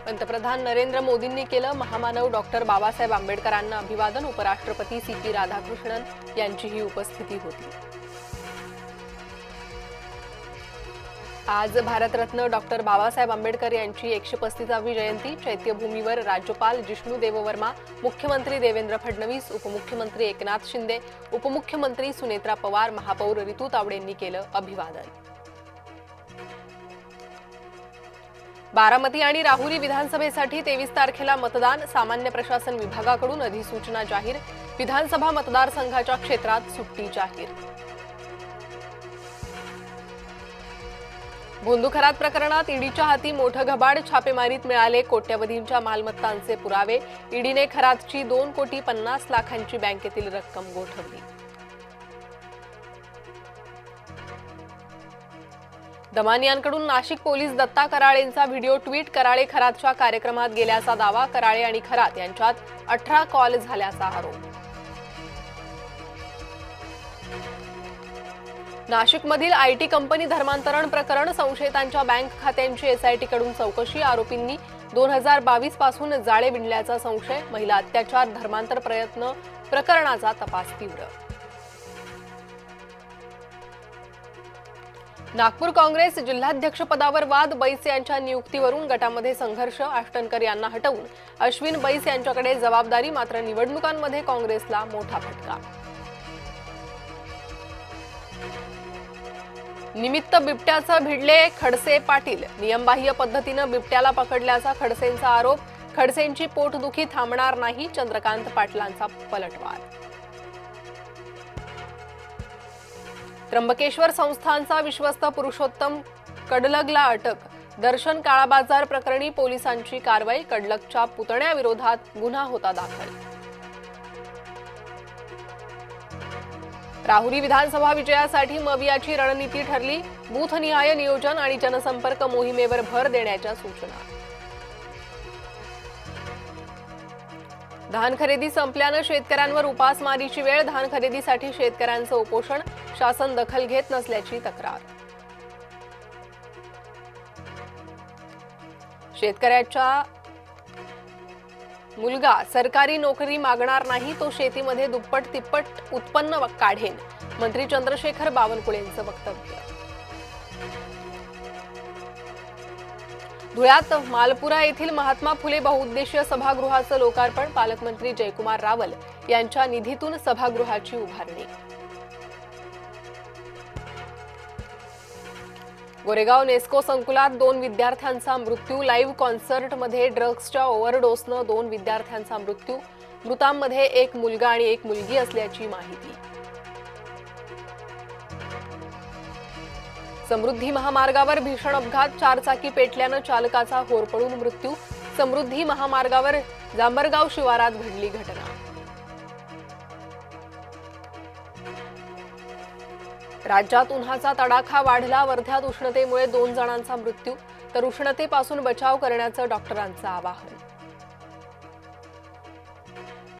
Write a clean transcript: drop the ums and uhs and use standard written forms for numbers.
पंतप्रधान नरेंद्र मोदींनी केलं महामानव डॉक्टर बाबासाहेब आंबेडकरांना अभिवादन। उपराष्ट्रपती सीपी राधाकृष्णन यांचीही उपस्थिती होती। आज भारतरत्न डॉक्टर बाबासाहेब आंबेडकर यांची 135वी जयंती। चैत्यभूमीवर राज्यपाल जिष्णू देववर्मा, मुख्यमंत्री देवेंद्र फडणवीस, उपमुख्यमंत्री एकनाथ शिंदे, उपमुख्यमंत्री सुनेत्रा पवार, महापौर रितू तावडेंनी केलं अभिवादन। बारामती आणि राहुरी विधानसभेसाठी 23 तारखेला मतदान। सामान्य प्रशासन विभागाकडून अधिसूचना जाहीर। विधानसभा मतदारसंघाच्या क्षेत्रात सुट्टी जाहीर। भोंदू खरात प्रकरणात ईडीच्या हाती मोठं घबाड। छापेमारीत मिळाले कोट्यवधींच्या मालमत्तांचे पुरावे। ईडीने खरातची 2,50,00,000 बँकेतील रक्कम गोठवली। दमानियांकडून नाशिक पोलीस दत्ता कराळेंचा व्हिडिओ ट्विट। कराळे खरातच्या कार्यक्रमात गेल्याचा दावा। कराळे आणि खरात यांच्यात 18 कॉल झाल्याचा आरोप। नाशिकमधील आयटी कंपनी धर्मांतरण प्रकरण। संशयितांच्या बँक खात्यांची एसआयटीकडून चौकशी। आरोपींनी 2022 पासून जाळे विणल्याचा संशय। महिला अत्याचार धर्मांतर प्रयत्न प्रकरणाचा तपास तीव्र। नागपूर काँग्रेस जिल्हाध्यक्षपदावर वाद। बैस यांच्या नियुक्तीवरून गटामध्ये संघर्ष। आष्टनकर यांना हटवून अश्विन बैस यांच्याकडे जबाबदारी। मात्र निवडणुकांमध्ये काँग्रेसला मोठा फटका। निमित्त बिबट्याचं भिडले खडसे पाटील। नियमबाह्य पद्धतीनं बिबट्याला पकडल्याचा खडसेंचा आरोप। खडसेंची पोटदुखी थांबणार नाही, चंद्रकांत पाटलांचा पलटवार। त्र्यंबकेश्वर संस्थानचा विश्वस्त पुरुषोत्तम कडलगला अटक। दर्शन काळाबाजार प्रकरणी पोलिसांची कारवाई। कडलगच्या पुतण्याविरोधात गुन्हा होता दाखल। राहुरी विधानसभा विजयासाठी मवियाची रणनीती ठरली। बूथनिहाय नियोजन आणि जनसंपर्क मोहिमेवर भर देण्याच्या सूचना। धान खरेदी संपल्यानं शेतकऱ्यांवर उपासमारीची वेळ। धान खरेदीसाठी शेतकऱ्यांचं उपोषण। शासन दखल घेत नसल्याची तक्रार। शेतकऱ्याचा मुलगा सरकारी नोकरी मागणार नाही, तो शेतीमध्ये दुप्पट तिप्पट उत्पन्न काढेन। मंत्री चंद्रशेखर बावनकुळेंचं वक्तव्य। धुळ्यात मालपुरा येथील महात्मा फुले बहुउद्देशीय सभागृहाचं लोकार्पण। पालकमंत्री जयकुमार रावल यांच्या निधीतून सभागृहाची उभारणी। गोरेगाव नेस्को संकुलात 2 विद्यार्थ्यांचा मृत्यू। लाईव्ह कॉन्सर्टमध्ये ड्रग्सच्या ओव्हरडोसनं 2 विद्यार्थ्यांचा मृत्यू। मृतांमध्ये 1 मुलगा आणि 1 मुलगी असल्याची माहिती। समृद्धी महामार्गावर भीषण अपघात। 4 चाकी पेटल्यानं चालकाचा होरपळून मृत्यू। समृद्धी महामार्गावर जांभरगाव शिवारात घडली घटना। राज्यात उन्हाचा तडाखा वाढला। वर्ध्यात उष्णतेमुळे 2 जणांचा मृत्यू, तर उष्णतेपासून बचाव करण्याचं डॉक्टरांचं आवाहन।